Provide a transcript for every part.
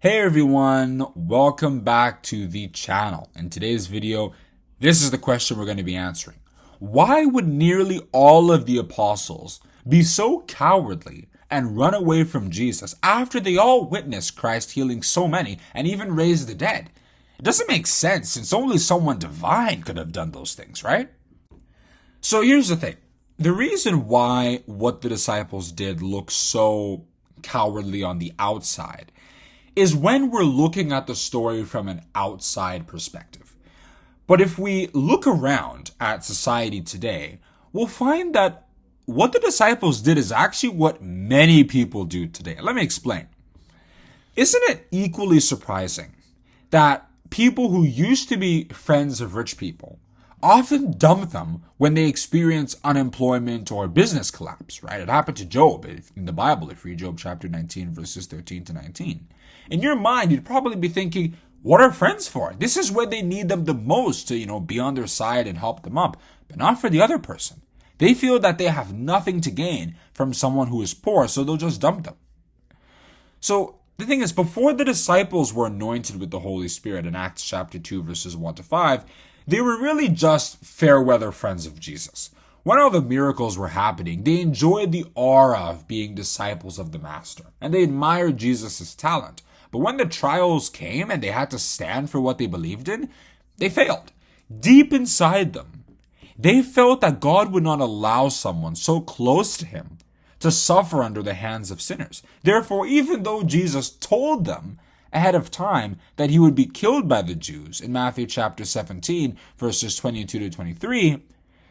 Hey everyone, welcome back to the channel. In today's video, this is the question we're going to be answering. Why would nearly all of the apostles be so cowardly and run away from Jesus after they all witnessed Christ healing so many and even raise the dead? It doesn't make sense since only someone divine could have done those things, right? So here's the thing. The reason why what the disciples did looks so cowardly on the outside is when we're looking at the story from an outside perspective. But if we look around at society today, we'll find that what the disciples did is actually what many people do today. Let me explain. Isn't it equally surprising that people who used to be friends of rich people often dump them when they experience unemployment or business collapse, right? It happened to Job in the Bible, if you read Job chapter 19, verses 13 to 19. In your mind, you'd probably be thinking, what are friends for? This is when they need them the most to, be on their side and help them up, but not for the other person. They feel that they have nothing to gain from someone who is poor, so they'll just dump them. So the thing is, before the disciples were anointed with the Holy Spirit in Acts chapter 2, verses 1 to 5, they were really just fair weather friends of Jesus. When all the miracles were happening, they enjoyed the aura of being disciples of the Master, and they admired Jesus' talent. But when the trials came and they had to stand for what they believed in, they failed. Deep inside them, they felt that God would not allow someone so close to him to suffer under the hands of sinners. Therefore, even though Jesus told them ahead of time that he would be killed by the Jews in Matthew chapter 17, verses 22 to 23,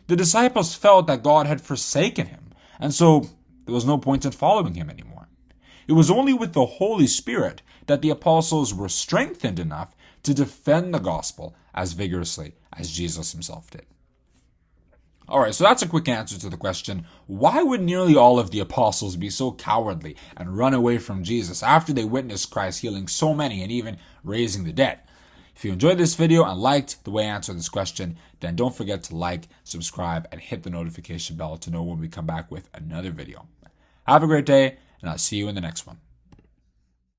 the disciples felt that God had forsaken him, and so there was no point in following him anymore. It was only with the Holy Spirit that the apostles were strengthened enough to defend the gospel as vigorously as Jesus himself did. Alright, so that's a quick answer to the question, why would nearly all of the apostles be so cowardly and run away from Jesus after they witnessed Christ healing so many and even raising the dead? If you enjoyed this video and liked the way I answered this question, then don't forget to like, subscribe, and hit the notification bell to know when we come back with another video. Have a great day, and I'll see you in the next one.